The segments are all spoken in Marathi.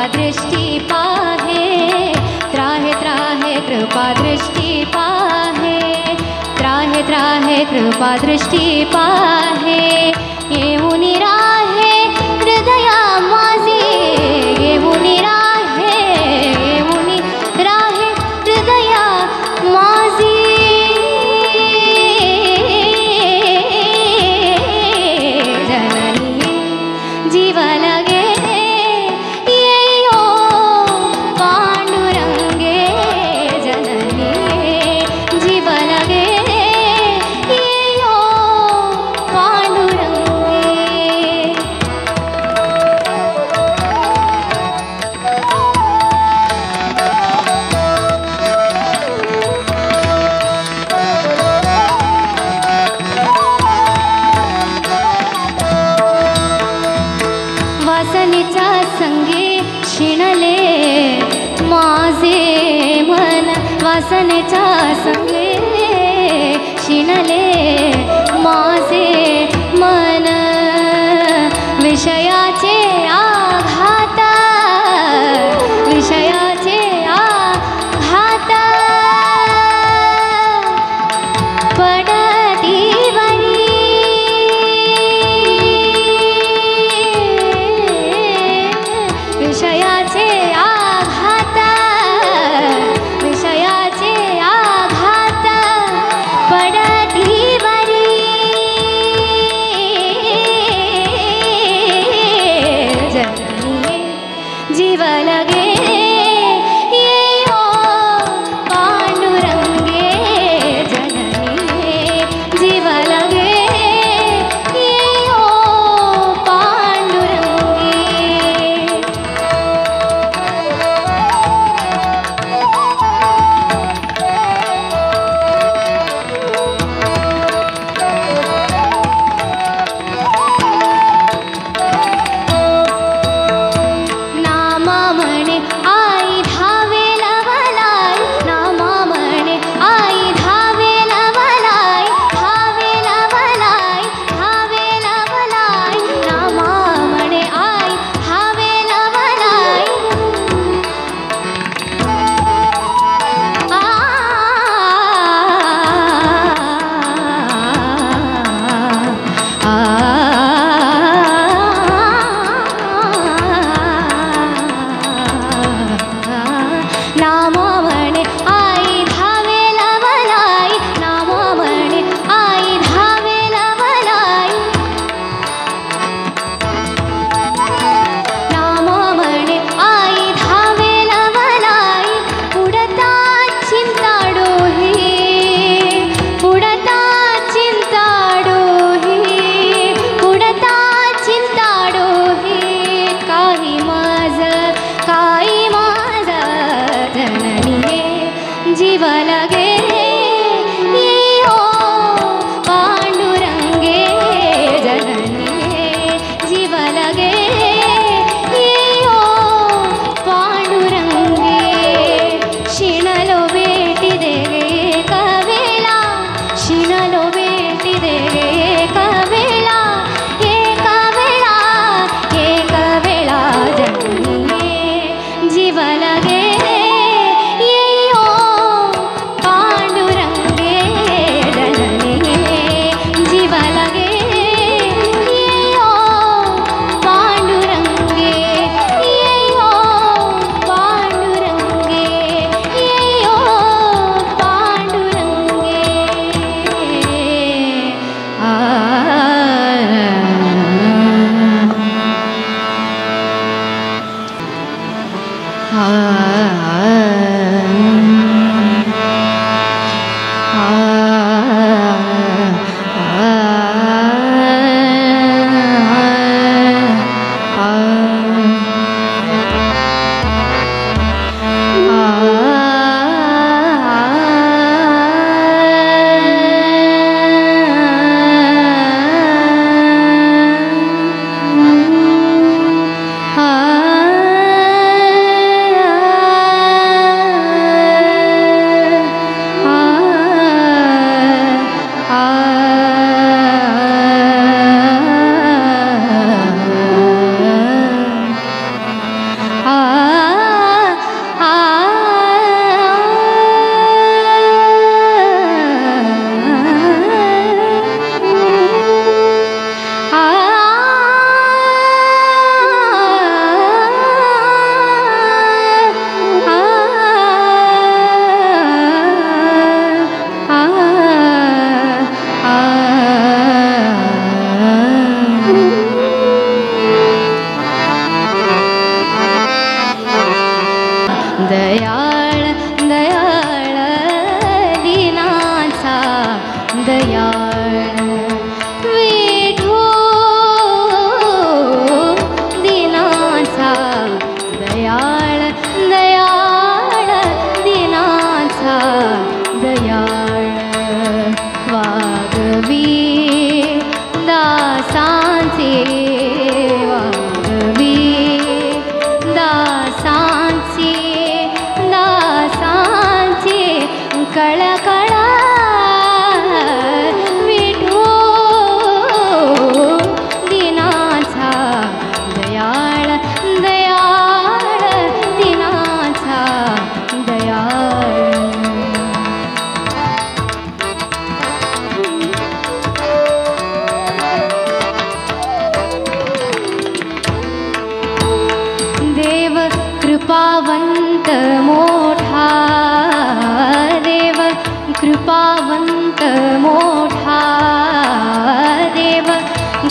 दृष्टि पाहे, त्राहे त्राहे कृपा दृष्टि पाहे, त्राहे त्राहे कृपा दृष्टि पाहे. येऊनी राहे हृदया माझे, येऊनी राहे, येऊनी राहे हृदया माझे. जननी जीव लगे येयो पांडुरंगे, जननी जीव लगे येयो पांडुरंगे. वासनेच्या संगे शिणले माझे मन, वासनेच्या संगे शिणले माझे मन. विषयाचे आघात, विषयाचे आघात पडतीवरी. विषयाचे आघात, विषयाचे आघात पडतीवरी.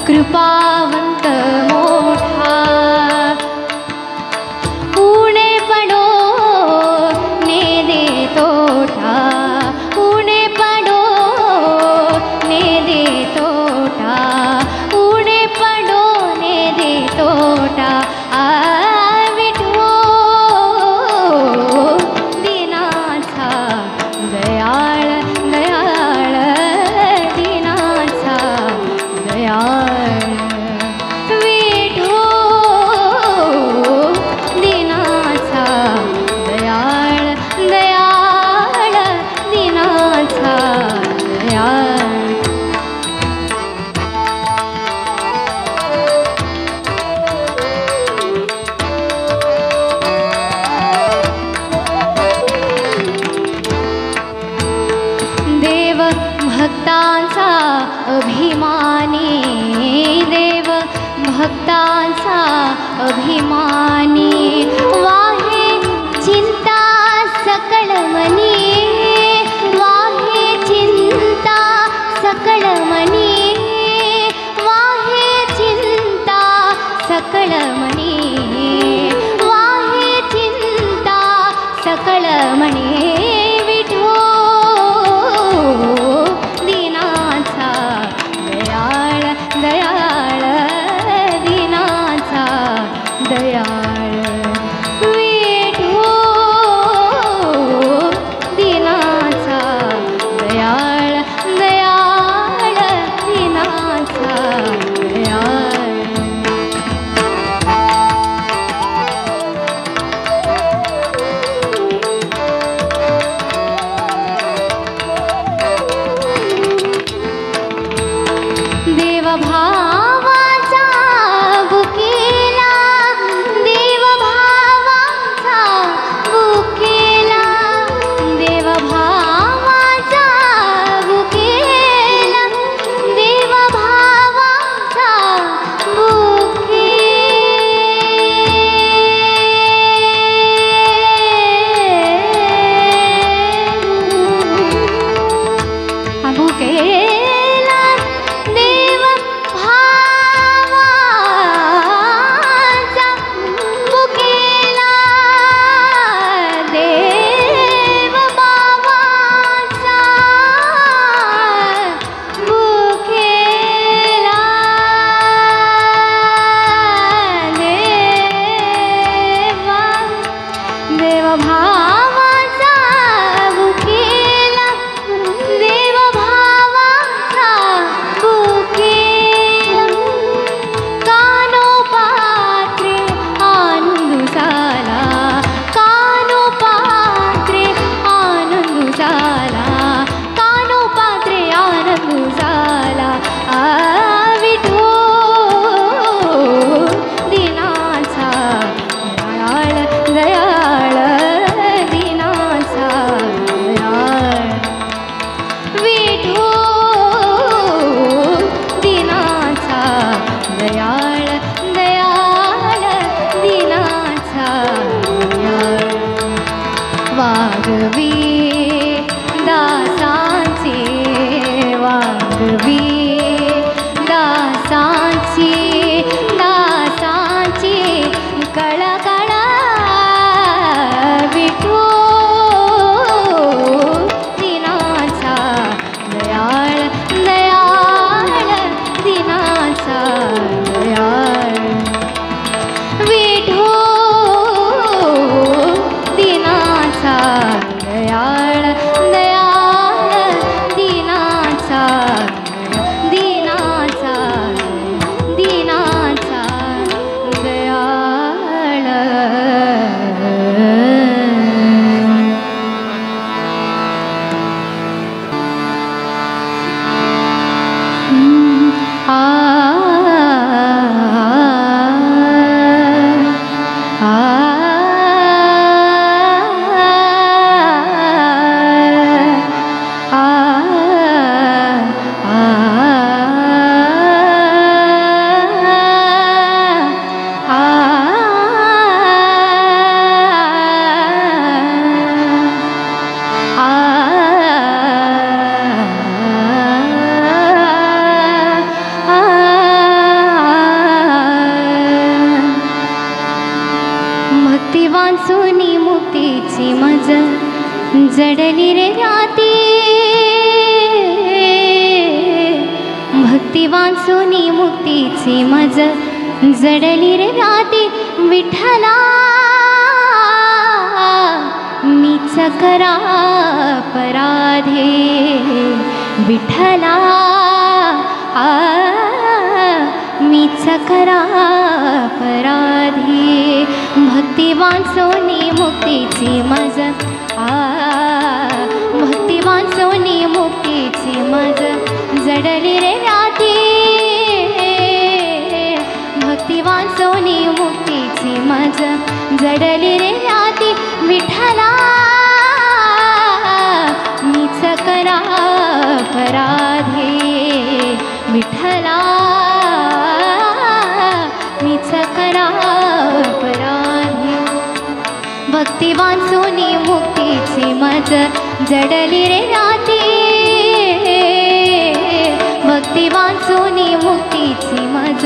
कृपावंत मोठा उणे पडो ने दे तोटा उणे पडो ने दे तोटा उणे पडो ने दे तोटा विठो दिनाचा दयाळ दयाळ दिनाचा दयाळ विठो दिनाचा दयाळ दयाळ दिनाचा दयाळ देव भक्तांचा अभिमानी देव भक्तांचा अभिमानी वाहे चिंता सकळ मनी वाहे चिंता सकळ मनी वाहे चिंता सकळ मनी वाहे चिंता सकळ मनी विठो दिनाचा दयाळ दयाळ दिनाचा दयाळ विठो दिनाचा दयाळ दयाळ दिनाचा दयाळ देवभावाचा बुकेला देवभावाचा बुकेला देवभावाचा बुकेला देवभावाचा बुकेला देव भा वाचूनी मुक्तीची मज जडली रे व्याती, भक्ती वाचूनी मुक्तीची मज जडली रे व्याती. विठ्ठला मीच करा पराधे, विठ्ठला मीच करा पराधे. भक्ती वाचूनी मुक्तीची मज, भक्ती वाचूनी मुक्तीची मज जडली रे व्याती, भक्ती वाचूनी मुक्तीची मज जडली रे व्याती. विठ्ठला मीच करा पराधे, विठ्ठला मीच करा पराधे. भक्ती वाचूनी मुक्तीची मज जडली रे व्याती, भक्ती वाचूनी मुक्तीची मज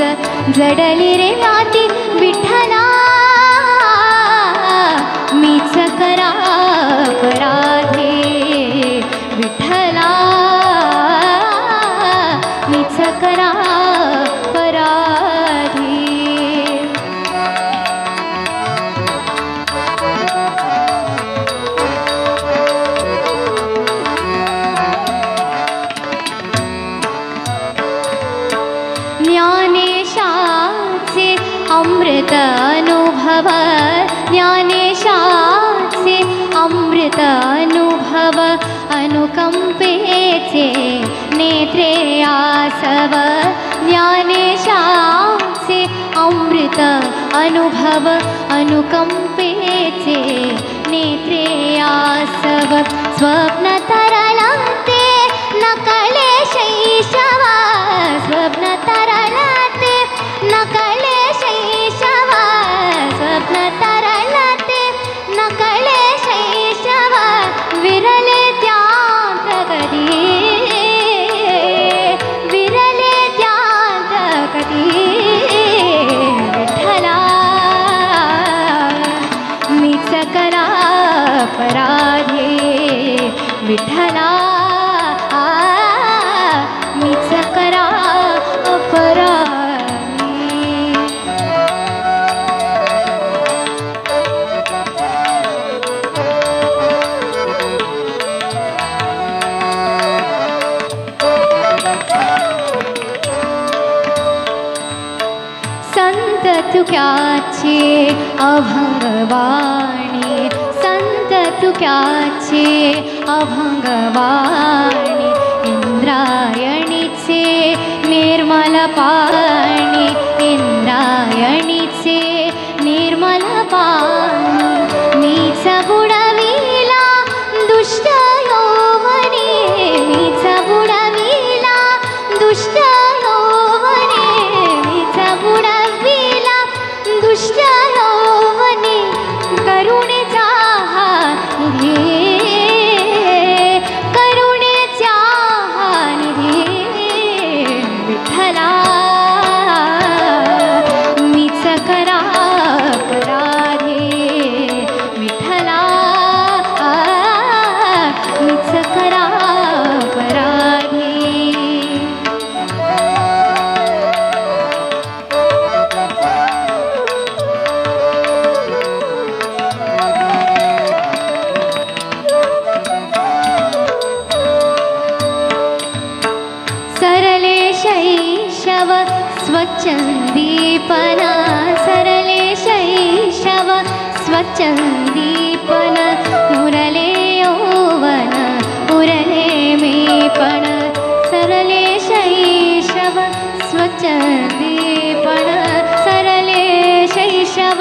जडली रे व्याती. विठ्ठला मीच करा पराधे, विठ्ठला मीच करा पराधे. ज्ञानेशाचे अमृत अनुभव, ज्ञानेशाचे अमृत अनुभव अनुकंपेचे नेत्रे आसव. ज्ञानेशाचे अमृत अनुभव अनुकंपेचे नेत्रे आसव. स्वप्न तरळते नकळे शैशव, स्वप्न तरळते नकळे शैशव, स्वप्न तरळते नकळे शैशव. विरले त्यात कधी, विरले त्यात कधी. विठ्ठला मीच करा पराधे, विठ्ठला मीच करा पराधे. संत तुक्याचे अभंगवाणी, संत तुक्याचे अभंगवाणी. इंद्रायणीचे निर्मल पाणी, इंद्रायणीचे निर्मल पाणी. मीच बुडविला दुष्ट यौवने, मीच बुडविला दुष्ट यौवने, मीच बुडविला दुष्ट यौवने. करुणेचा हा निधी, करुणेचा हा निधी. विठ्ठला मीच करा पराधे, विठ्ठला मीच करा पराधे. सरले शैशव स्वच्छन्दीपना, सरले शैशव स्वच्छन्दीपन. मुरले यौवन मुरले मेपण, सरले शैशव स्वच्छन्दीपन, सरले शैशव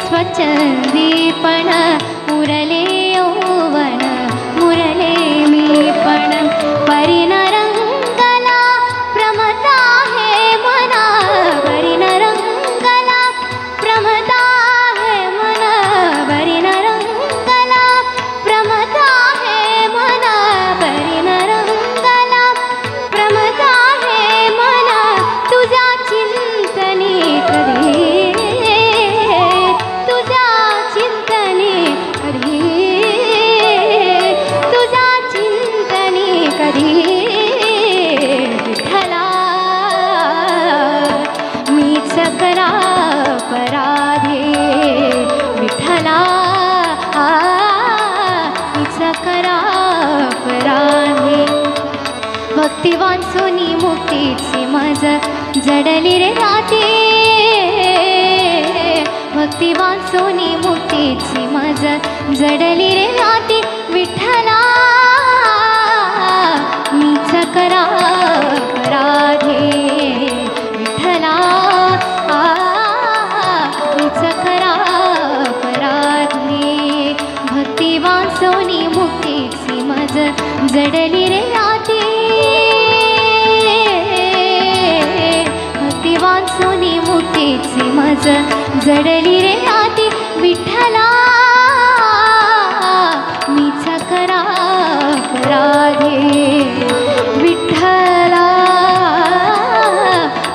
स्वच्छन्दीपन. मुरले यौवन मुरले मेपण. परिणरंगला प्रमता हे मना, परिणरंगला प्रमता हे मना, परिणरंगला प्रमता हे मना, परिणरंगला प्रमता हे मना. तुझ्या चिंतनी कधी, तुझ्या चिंतनी भक्तिवान सोनी मुक्तीची मज जडली रे राती भक्तिवान सोनी मुक्तीची मज जडली रे राती विठ्ठला मीच करा अपराधे विठ्ठला मीच करा अपराधे भक्तिवान सोनी मुक्तीची मज जडली रे राती भक्तिवान सोनी मुक्तीची मज जडली रे राती विठ्ठला मीच करा अपराधे विठ्ठला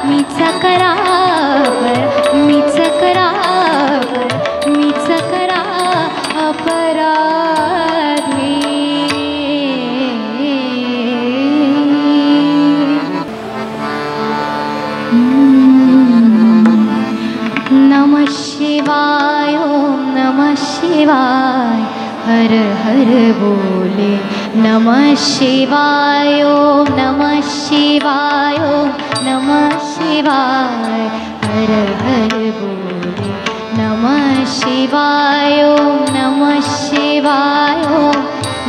मीच करा मीच करा मीच करा अपराधे नमः शिवाय ओम नमः शिवाय हर हर बोले नमः शिवाय ओम नमः शिवाय ओम नमः शिवाय हर हर बोले नमः शिवाय ओम नमः शिवाय ओम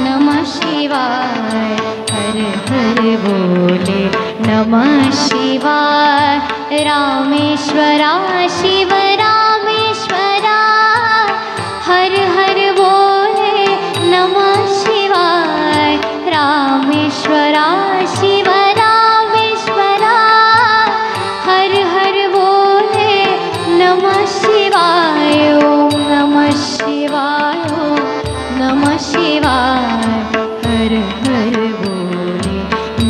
नमः शिवाय हर हर बोले नमः शिवाय रामेश्वरा शिव रामेश्वरा हर हर बोले नमः शिवाय रामेश्वरा शिव रामेश्वरा हर हर बोले नमः शिवाय ओम नमः शिवाय ओम नमः शिवाय हर हर बोले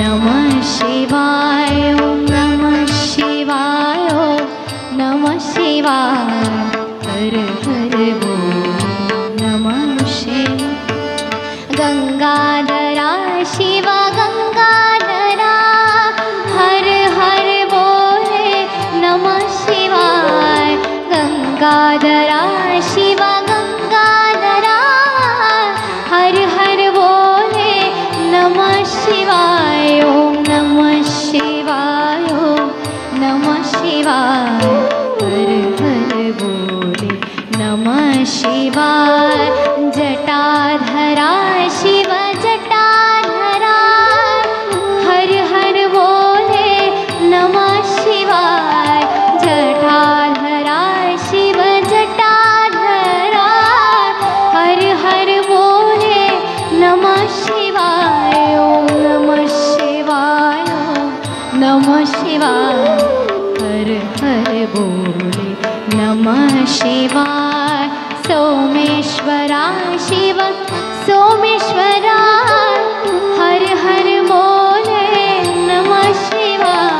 नमः शिवाय ओम नमः शिवाय ओम नमः शिवाय हर हर बोले नमः शिवाय गंगाधरा शिव गंगाधरा हर हर बोले नमः शिवाय गंगाधरा शिव गंगाधरा हर हर बोले नमः शिवाय ओम नमः शिवाय ओम नमः शिवाय हर हर बोले नमः शिवाय जटाधरा शिव जटाधरा हर हर बोले नमः शिवाय जटाधरा शिव जटाधरा हर हर बोले नमः शिवाय ओम नमः शिवाय ओम नमः शिवाय हर हर बोले नमः शिवाय सोमेश्वरा शिव सोमेश्वरा हर हर बोले नमः शिवाय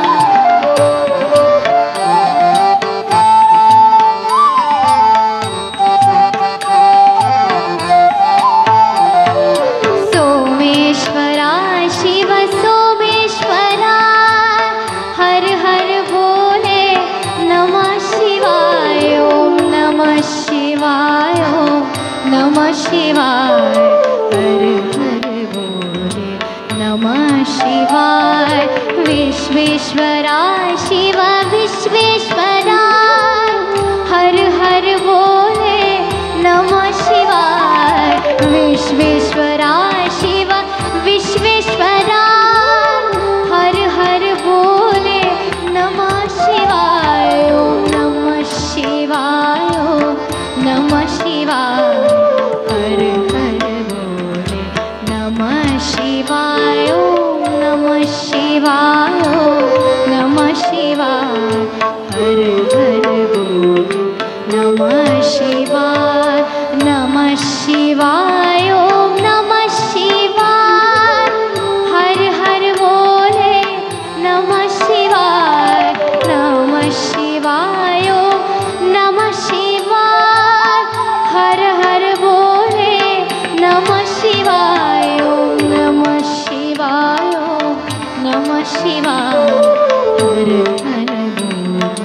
सोमेश्वरा शिव सोमेश्वरा हर हर बोले नमः शिवाय ओम नमः शिवाय ओम नमः शिवाय हर हर बोले नमः शिवाय विश्वेश्वरा शिव विश्वेश्वरा हर हर बोले नमः शिवाय विश्वेश्वरा शिव विश्वेश्वरा हर हर बोले नमः शिवाय ओम नमः शिवाय ओम नमः शिवाय हर हर बोले नमः शिवाय ओम नमः शिवाय ओम नमः शिवाय हर हर बोले नमः शिवाय नमः शिवाय ओम नमः शिवाय हर हर बोले नमः शिवाय नमः शिवाय ओम नमः शिवाय हर हर बोले नमः शिवाय ओम नमः शिवाय ओम नमः शिवाय हर हर बोले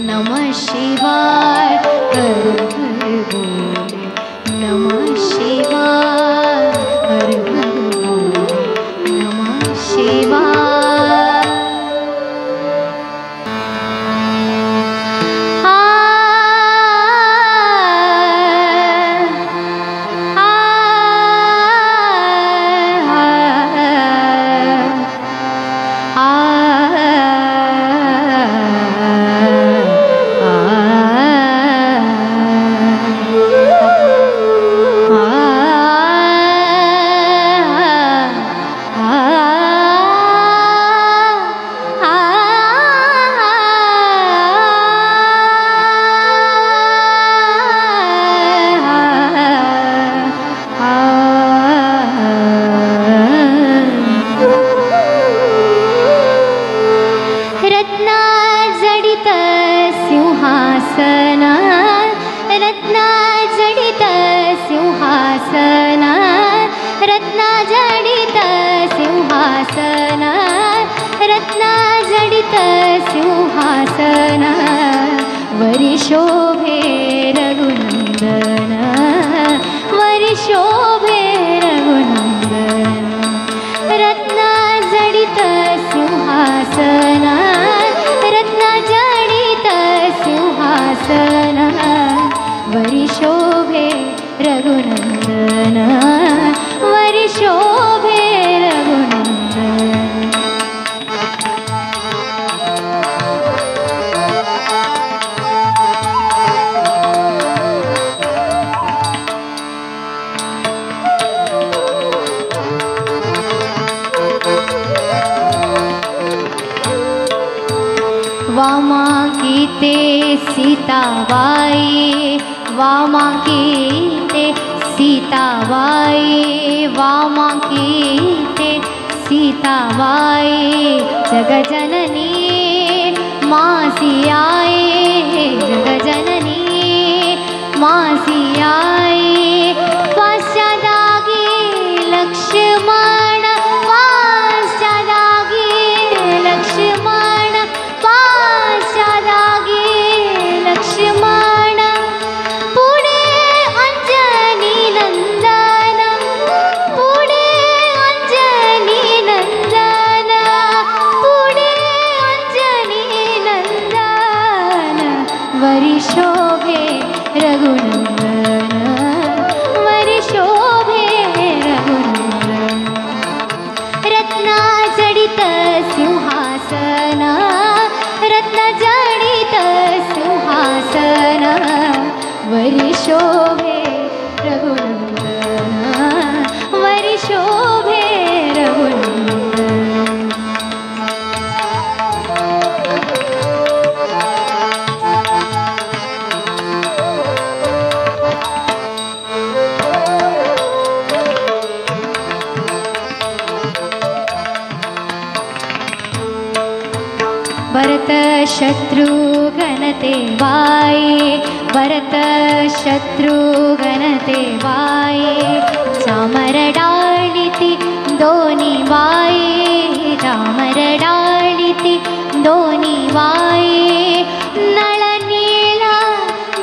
नमः शिवाय हर हर बोले नमः शिवाय हर हर बोले नमः शिवाय रत्ना जडित सिंहासन रत्ना जडित सिंहासन रत्ना जडित सिंहासन रत्ना जडित सिंहासन वरी शोभे रघुनंदन वरी शोभे रघुनंदन रत्ना जडित सिंहासन रत्ना जडित सिंहासन वरी शोभे रघुनंदन वरी शोभे रघुनंदन वामांकिते सीताबाई वामांकिते सीताबाई वामांकिते सीताबाई जगजननी मासी आई जगजननी मासी आई पाश्चादागी लक्ष्मण पाश्चादागी लक्ष्मण पाश्चादागी लक्ष्मण पुढे अंजनी नंदन पुढे अंजनी नंदन पुढे अंजनी नंदन वरी शोभे रघुनंदन वरी शोभे रघुनंदन रत्ना जडित सिंहासन रत्न जडित सिंहासन वरी शोभे रघुनंदन वरी शोभे रघुनंदन भरत शत्रुघ्न ते वाई भरत शत्रुघ्न ते वाई चामर डाळीती दोन्ही वाई चामर डाळीती दोन्ही वाई नळ नीळ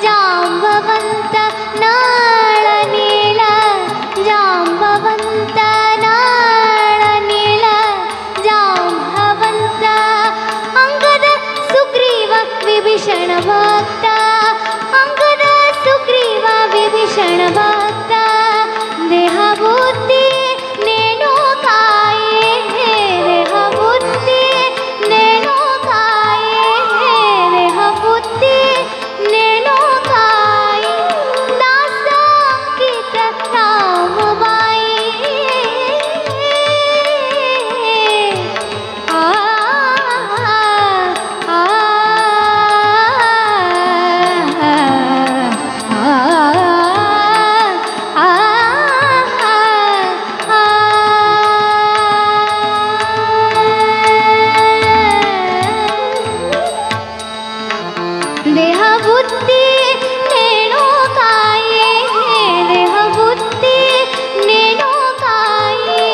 जांबवंत नळ नीळ जांबवंत नळ नीळ जांबवंत अंगद सुग्रीव विभीषण भक्त अंगद सुग्रीव विभीषण भक्त देहबुद्धी नेनो काये देहबुद्धी नेनो काये देहबुद्धी नेनो काये दास अंकित रामबाई देहबुद्धी नेनो काये देहबुद्धी नेनो काये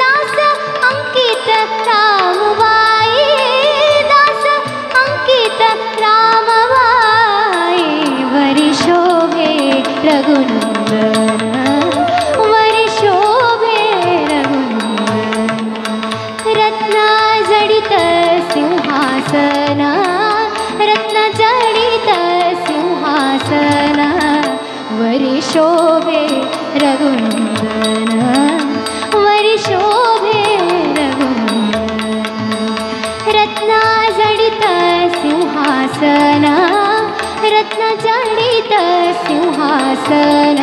दास अंकित रामबाई दास अंकित रामबाई वरी शोभे रघुनंदन वरी शोभे रघुनंदन रत्ना जडित सिंहासन रत्न जडित सिंहासन वरी शोभे रघुनंदन वरी शोभे रघुनंदन रत्ना जडित सिंहासन रत्न जडित सिंहासन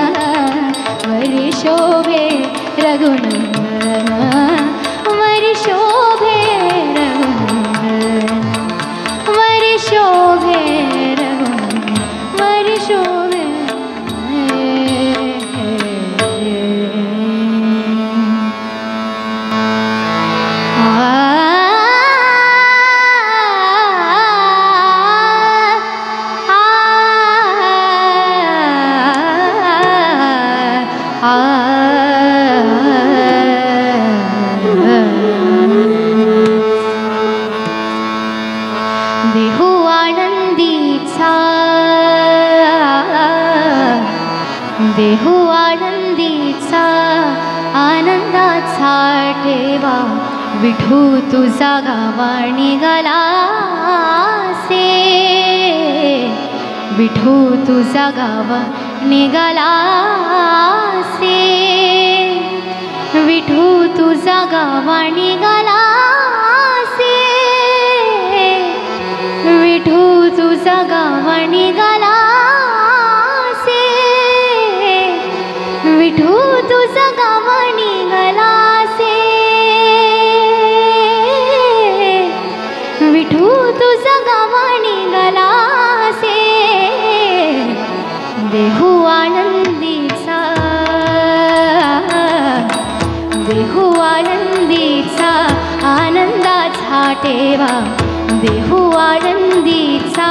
वरी शोभे रघुनंदन वरी शोभे रघुनंदन वरी शोभे रघुनंदन वरी शोभे आ देहू आनंदीचा, देहू आनंदीचा आनंदाचा ठेवा, विठू तुझा गावा निघाला से, विठू तुझा गावा निघाला से, विठू तुझा गावा निघाला से, विठू तुझा गावा निघाला से, विठू तुझा गावा निघाला से, विठू तुझा गावा निघाला से, देहू आनंदीचा, देहू आनंदीचा आनंदाचा ठेवा, देहू आनंदीचा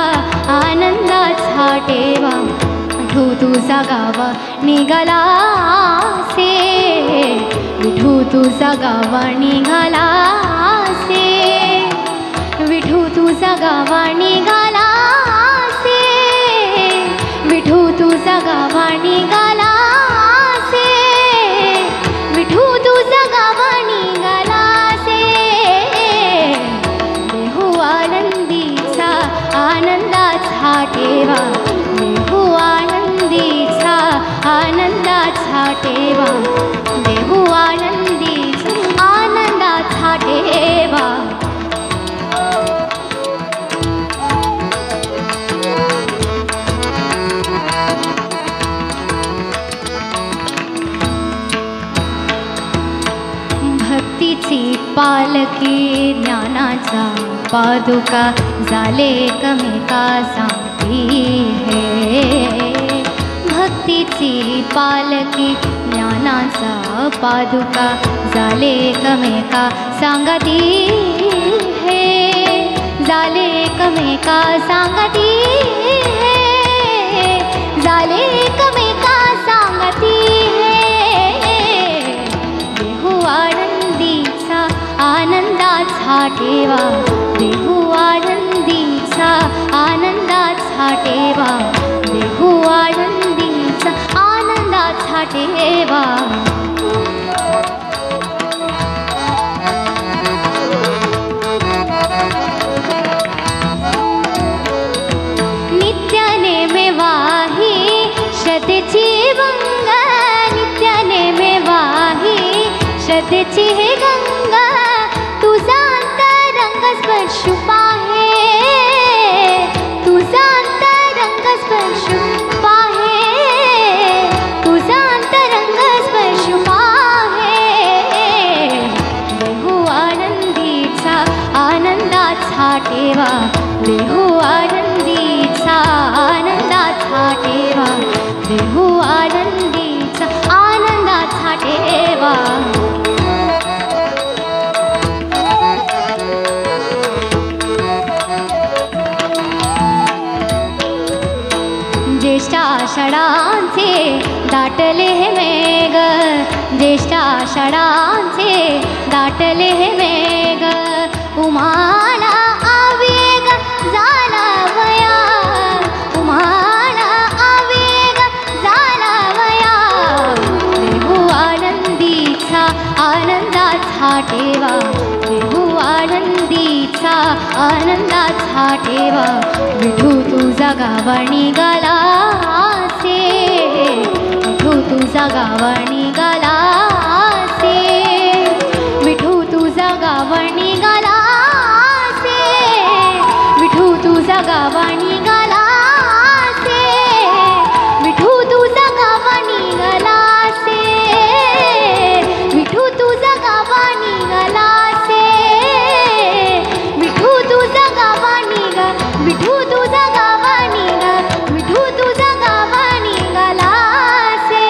आनंदाचा ठेवा, विठू तुझा गावा निघाला से, विठू तुझा गावा निघाला से, विठू तुझा गावा निघाला से, विठू तुझा गावा निघाला से, विठू तुझा गावा निघाला से, देहू आनंदीचा आनंदाचा ठेवा, देहू आनंदीचा आनंदाचा ठेवा, देहू आनंदीचा आनंदाचा ठेवा. भक्तीची पालखी ज्ञानाचा पादुका झाले एकमेका सांगती है, भक्तीची पालखी ज्ञानाचा पादुका झाले एकमेका सांगती है, झाले एकमेका सांगती है, झाले एकमेका सांगती है, देहू आनंदीचा आनंदाचा ठेवा, देहू आनंदीचा आनंदाचा ठेवा, देहू आनंदीचा आनंदाचा ठेवा. नित्याने में वाही श्रद्धेची गंगा, नित्याने में वाही श्रद्धेची हे गंगा, तुझा अंतरंग स्पर्श पाहे, तुझा अंतरंग स्पर्श पाहे, तुझा अंतरंग स्पर्श पाहे, देहू आनंदीचा आनंदाचा ठेवा, देहू आनंदीचा आनंदाचा ठेवा, देहू आनंदीचा आनंदाचा ठेवा. ज्येष्ठ आषाढांचे दाटले हे मेघ, ज्येष्ठ आषाढांचे दाटले हे मेघ, उमाला आवेग झाला वया, उमाला आवेग झाला वया, देहू आनंदीचा आनंदाचा ठेवा, देहू आनंदीचा आनंदाचा ठेवा, विठू तुझा गावा निघाला से, विठू तुझा गावा निघाला से, विठू तुझा गावा निघाला से, विठू तुझा गावा निघाला से, विठू तुझा गावा निघाला से, विठू तुझा गावा निघाला से, विठू तुझा गावा निघा, विठू तुझा गावा निघा, विठू तुझा गावा निघाला से.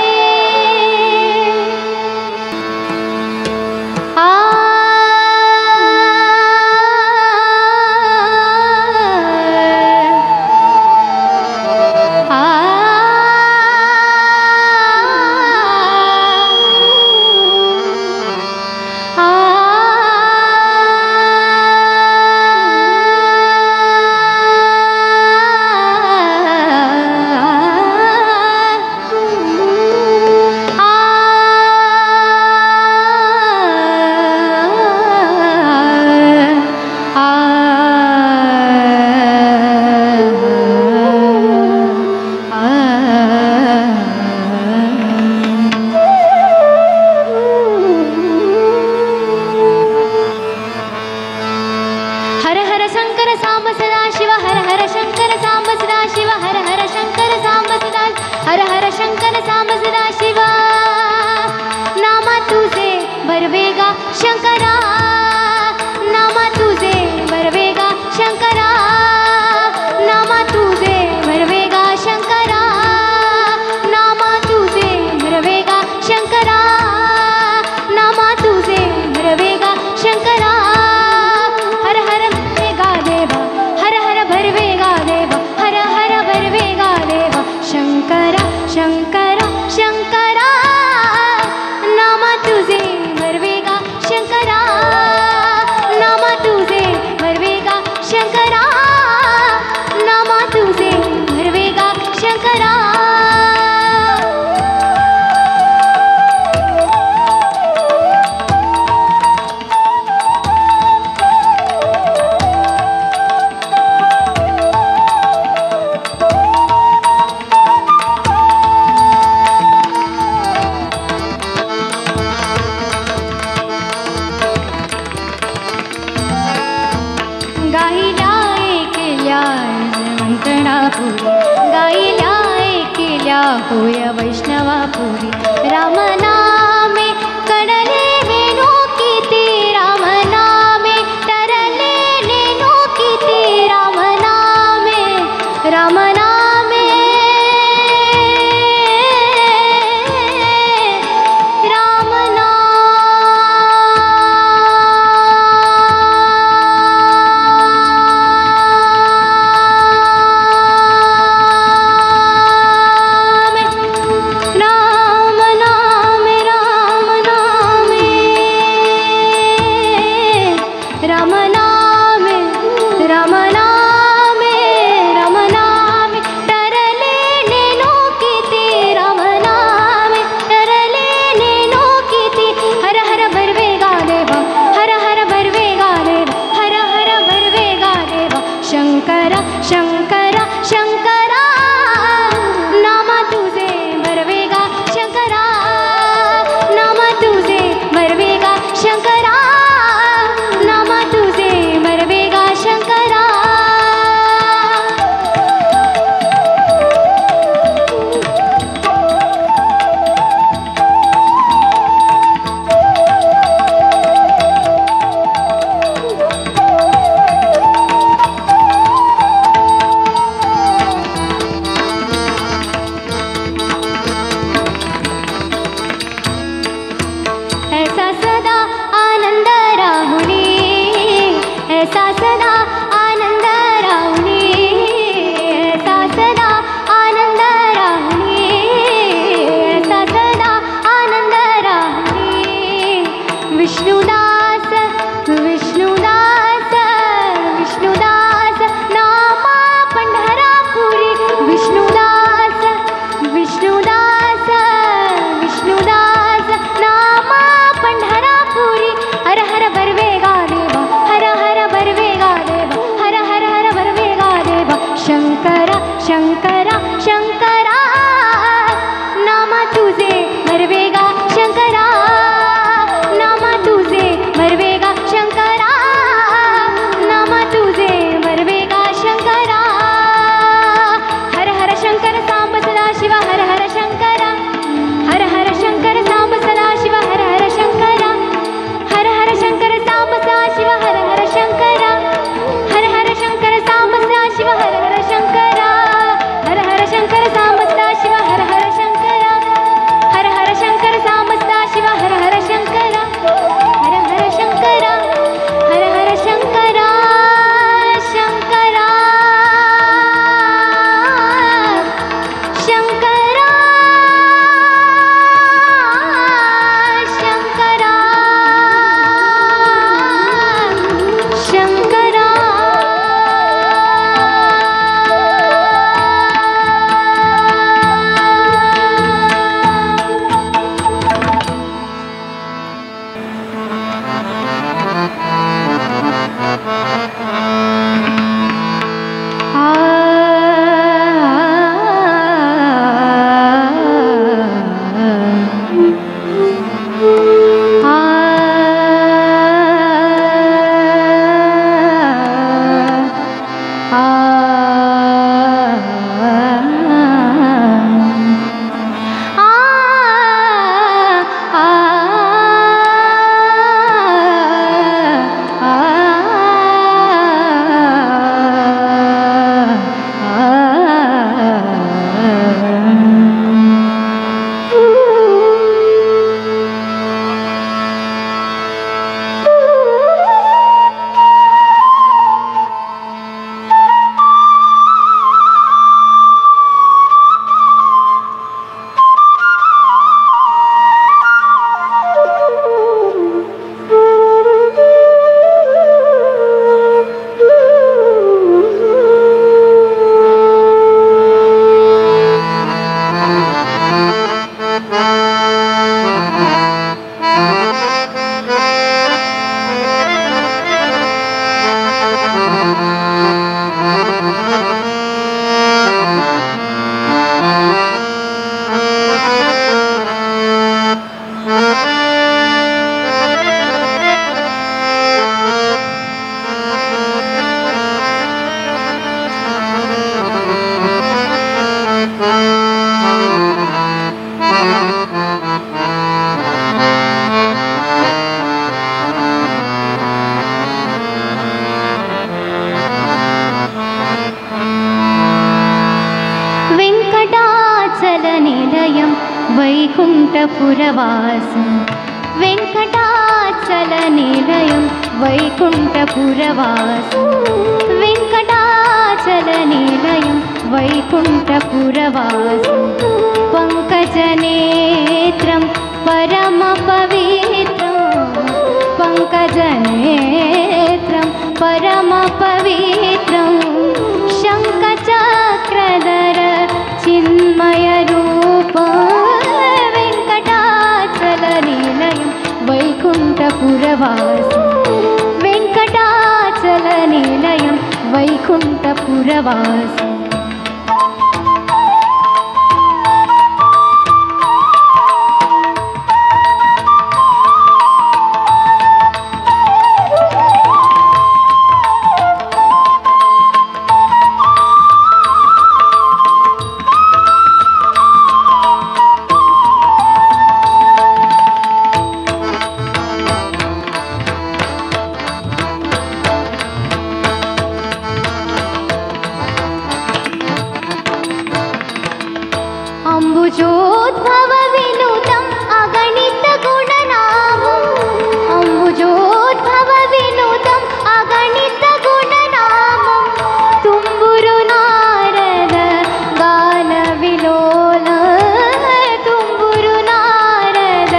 सदाशिव हर हर शंकर सांब सदाशिव हर हर शंकर सांब सदा हर हर शंकर सांब सदाशिव नामा तुझे बरवेगा शंकरा नामा तुझे बरवेगा शंकरा नामा तुझे बरवेगा शंकरा नामा तुझे बरवेगा शंकरा नामा तुझे बरवेगा शंकरा हर हर भरवेगा देवा हर हर भरवेगा देवा हर हर भरवेगा देवा शंकरा शंकरा शंकरा नामा तुझे बरवेगा शंकरा नामा तुझे बरवेगा शंकरा नामा तुझे बरवेगा शंकरा गाईला ऐकल्या वंकणापुरी गाईला ऐकल्या होय वैष्णवापुरी रामनामे कडले वेणू किती रामनामे तरले लेणू किती रामनामे रामनामे शंकरा शंकरा शंकरा नामा तुझे बरवेगा शंकरा नामा तुझे बरवेगा शंकरा नामा तुझे बरवेगा शंकरा वेङ्कटाचलनिलयं वैकुण्ठपुरवासं वेङ्कटाचलनिलयं वैकुण्ठपुरवासं वेङ्कटाचलनिलयं वैकुण्ठपुरवासं पङ्कजनेत्रं परमपवित्रं पङ्कजनेत्रं परमपवित्रं शङ्खचक्रधर चिन्मयरूपं वेङ्कटाचलनिलयं वैकुण्ठपुरवासं वेङ्कटाचलनिलयं वैकुण्ठपुरवासं अम्बुजोद्भव विनुतम् अगणित गुणनामम् अम्बुजोद्भव विनुतम् अगणित गुणनामं तुम्बुरु नारद गानविलोल तुम्बुरु नारद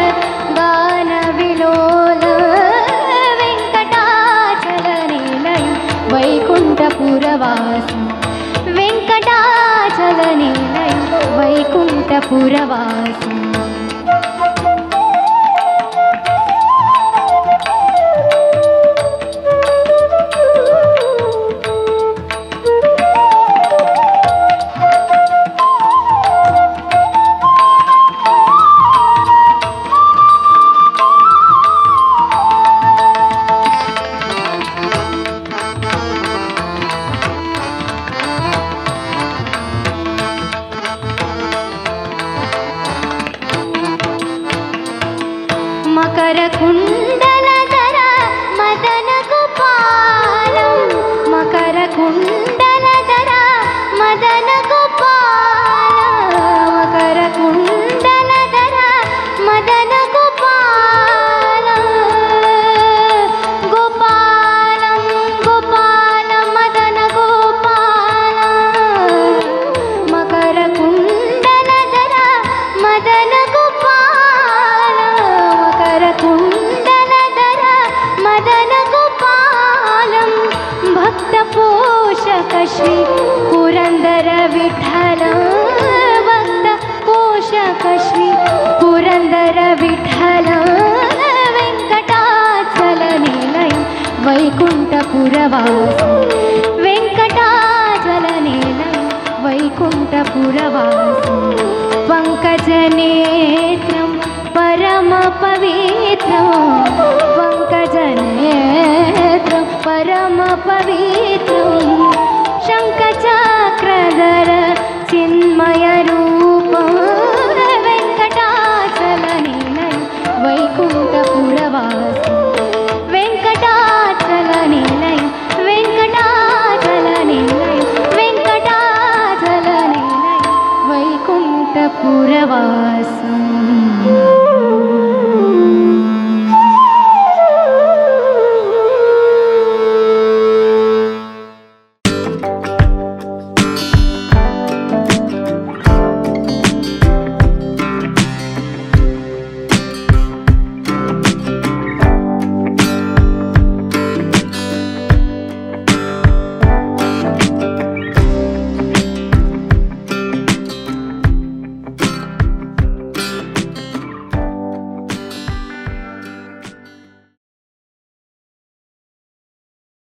गानविलोल वेङ्कटाचलनिलयं वैकुण्ठपुरवासं वेङ्कटाचलनिलयं वैकुण्ठपुरवासं मकरकुण्डलधर मदनगोपालं मकरकुण्डलधर मदनगोपाल मकरकुण्डलधर मदनगोपाल गोपालं गोपालं मदनगोपाल मकरकुण्डलधर मदनगोपाल कुण्डलधर मदनगोपालं भक्तपोषक श्री पुरन्दर विठ्ठल भक्तपोषक श्री पुरन्दर विठ्ठल वेङ्कटाचलनिलयं वैकुण्ठपुरवासं वेङ्कटाचलनिलयं वैकुण्ठपुरवासं पङ्कजनेत्रं परमपवित्रं पङ्कजनेत्रं परमपवित्रं प्रवास